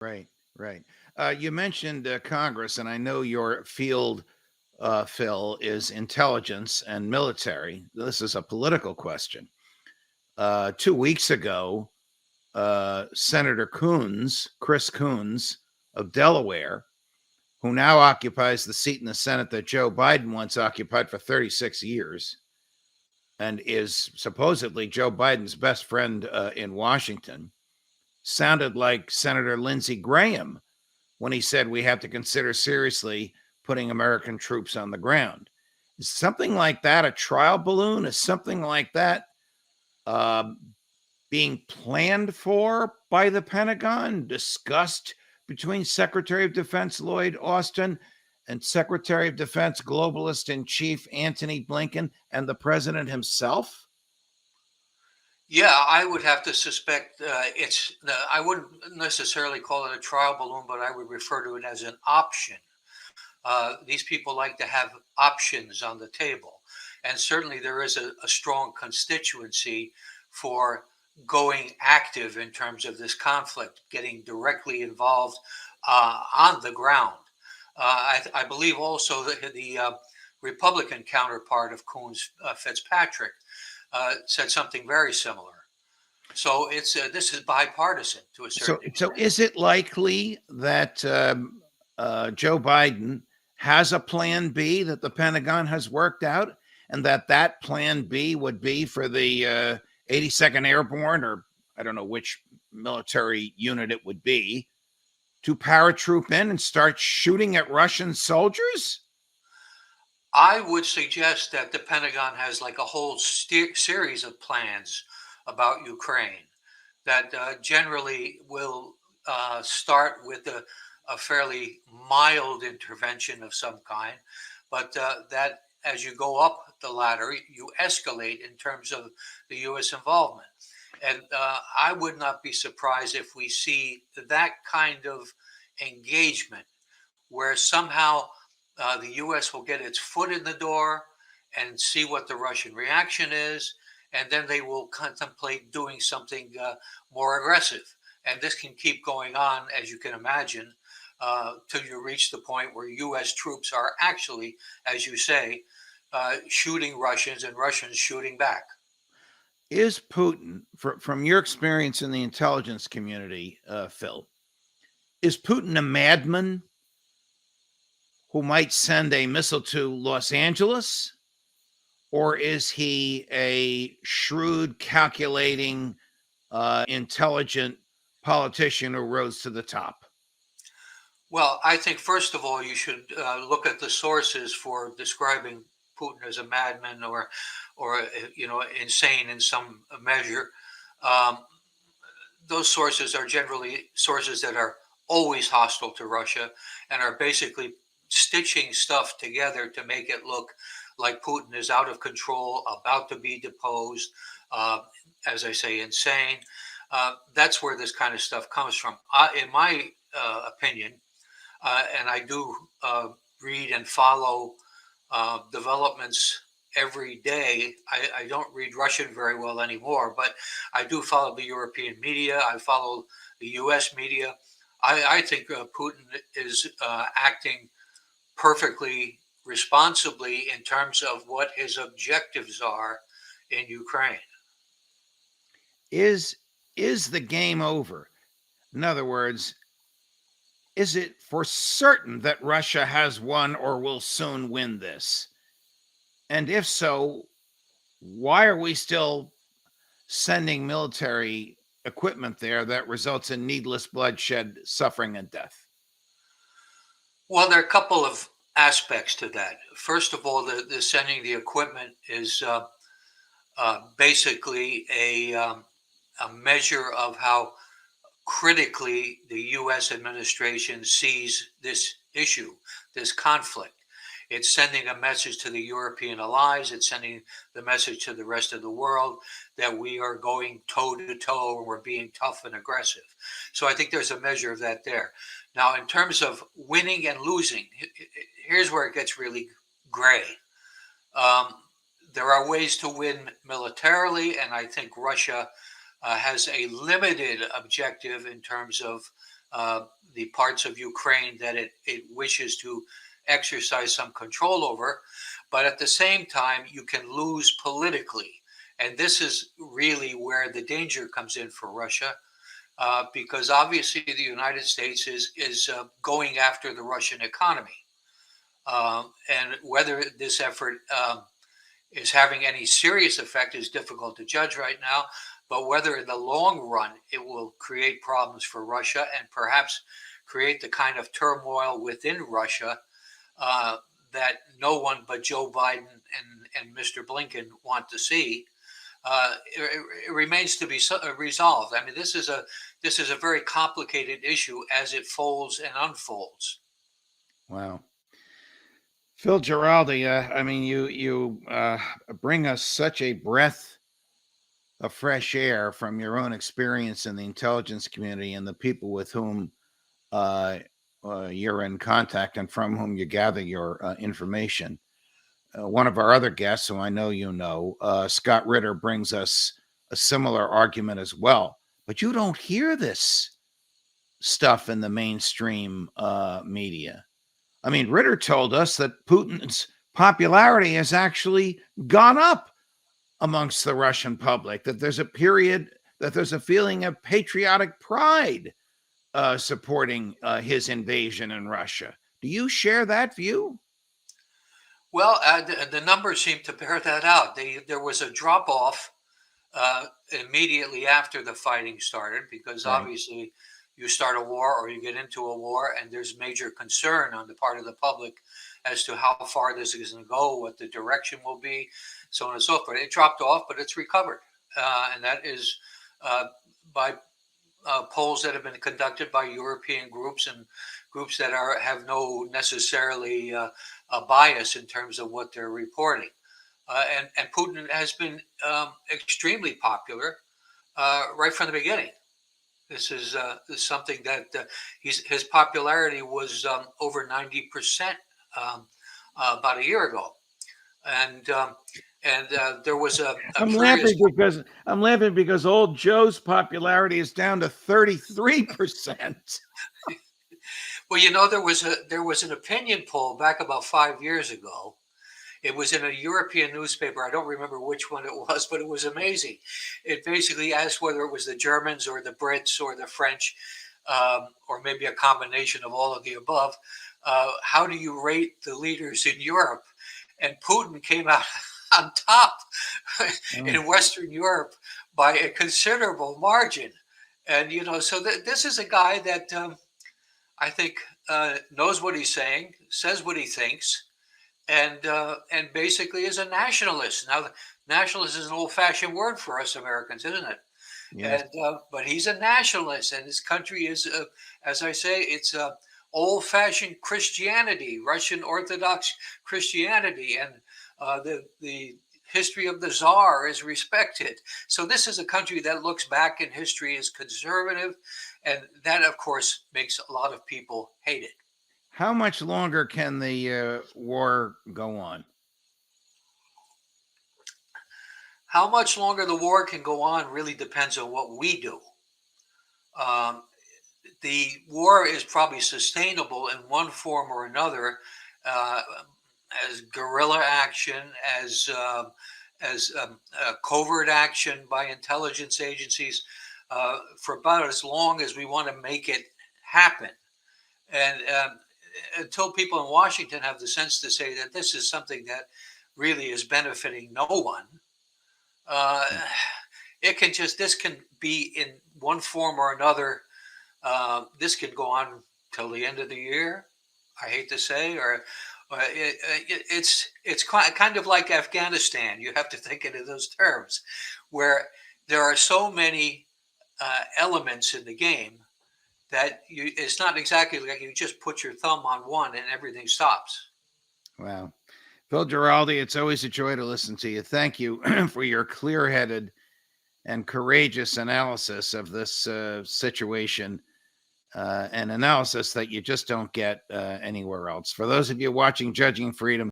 Right, right. You mentioned Congress, and I know your field, Phil, is intelligence and military. This is a political question. 2 weeks ago, Senator Chris Coons of Delaware, who now occupies the seat in the Senate that Joe Biden once occupied for 36 years, and is supposedly Joe Biden's best friend in Washington, sounded like Senator Lindsey Graham when he said we have to consider seriously putting American troops on the ground. Is something like that a trial balloon? Is something like that um, being planned for by the Pentagon, discussed between Secretary of Defense Lloyd Austin and Secretary of Defense globalist in chief Antony Blinken and the president himself? Yeah, I would have to suspect I wouldn't necessarily call it a trial balloon, but I would refer to it as an option. These people like to have options on the table. And certainly there is a strong constituency for going active in terms of this conflict, getting directly involved on the ground. I believe also that the Republican counterpart of Coons, Fitzpatrick, said something very similar. So this is bipartisan to a So, certain so extent. is it likely that Joe Biden has a plan B that the Pentagon has worked out, and that plan B would be for the 82nd Airborne, or I don't know which military unit it would be, to paratroop in and start shooting at Russian soldiers? I would suggest that the Pentagon has like a whole series of plans about Ukraine that generally will start with a fairly mild intervention of some kind, but that as you go up the ladder, you escalate in terms of the U.S. involvement. And I would not be surprised if we see that kind of engagement where somehow the U.S. will get its foot in the door and see what the Russian reaction is, and then they will contemplate doing something more aggressive. And this can keep going on, as you can imagine, till you reach the point where U.S. troops are actually, as you say, shooting Russians and Russians shooting back. Is Putin, from your experience in the intelligence community, Phil, is Putin a madman who might send a missile to Los Angeles? Or is he a shrewd, calculating, intelligent politician who rose to the top? Well, I think first of all, you should look at the sources for describing Putin as a madman or insane in some measure. Um, those sources are generally sources that are always hostile to Russia and are basically stitching stuff together to make it look like Putin is out of control, about to be deposed, uh, as I say, insane. That's where this kind of stuff comes from. In my opinion, and I do read and follow developments every day. I don't read Russian very well anymore, but I do follow the European media. I follow the U.S. media. I think Putin is acting perfectly responsibly in terms of what his objectives are in Ukraine. Is is the game over? In other words, is it for certain that Russia has won or will soon win this? And if so, why are we still sending military equipment there that results in needless bloodshed, suffering, and death? Well, there are a couple of aspects to that. First of all, the sending the equipment is basically a measure of how critically the U.S. administration sees this issue, this conflict. It's sending a message to the European allies. It's sending the message to the rest of the world that we are going toe to toe and we're being tough and aggressive. So I think there's a measure of that there. Now, in terms of winning and losing, here's where it gets really gray. Um, there are ways to win militarily, and I think Russia has a limited objective in terms of the parts of Ukraine that it wishes to exercise some control over. But at the same time, you can lose politically. And this is really where the danger comes in for Russia, because obviously the United States is going after the Russian economy. And whether this effort is having any serious effect is difficult to judge right now. But whether in the long run it will create problems for Russia and perhaps create the kind of turmoil within Russia that no one but Joe Biden and Mr. Blinken want to see, it remains to be resolved. I mean, this is a very complicated issue as it folds and unfolds. Wow. Phil Giraldi, I mean, you bring us such a breath of fresh air from your own experience in the intelligence community and the people with whom you're in contact and from whom you gather your information. One of our other guests, who I know you know, Scott Ritter, brings us a similar argument as well. But you don't hear this stuff in the mainstream media. I mean, Ritter told us that Putin's popularity has actually gone up amongst the Russian public, that there's a feeling of patriotic pride supporting his invasion in Russia. Do you share that view? Well, the numbers seem to bear that out. There was a drop off immediately after the fighting started, because Right. obviously you start a war or you get into a war and there's major concern on the part of the public as to how far this is going to go, what the direction will be, so on and so forth. It dropped off, but it's recovered. And that is by polls that have been conducted by European groups and groups that have no necessarily a bias in terms of what they're reporting. And Putin has been extremely popular right from the beginning. This is something that his popularity was over 90% about a year ago, and there was a curious. I'm laughing because old Joe's popularity is down to 33%. Well, there was an opinion poll back about 5 years ago. It was in a European newspaper. I don't remember which one it was, but it was amazing. It basically asked whether it was the Germans or the Brits or the French, or maybe a combination of all of the above. How do you rate the leaders in Europe? And Putin came out on top in Western Europe by a considerable margin. And, so this is a guy that I think knows what he's saying, says what he thinks, and basically is a nationalist. Now, nationalist is an old-fashioned word for us Americans, isn't it? Yes. And but he's a nationalist, and his country is, as I say, it's old-fashioned Christianity, Russian Orthodox Christianity, and the history of the Tsar is respected. So this is a country that looks back in history as conservative, and that, of course, makes a lot of people hate it. How much longer can the war go on? How much longer the war can go on really depends on what we do. Um, the war is probably sustainable in one form or another, uh, as guerrilla action, as covert action by intelligence agencies, for about as long as we want to make it happen. And until people in Washington have the sense to say that this is something that really is benefiting no one, uh, this can be in one form or another. This can go on till the end of the year, I hate to say, or it's kind of like Afghanistan. You have to think it in those terms, where there are so many elements in the game that it's not exactly like you just put your thumb on one and everything stops. Wow. Phil Giraldi, it's always a joy to listen to you. Thank you for your clear-headed and courageous analysis of this situation, an analysis that you just don't get anywhere else. For those of you watching Judging Freedom,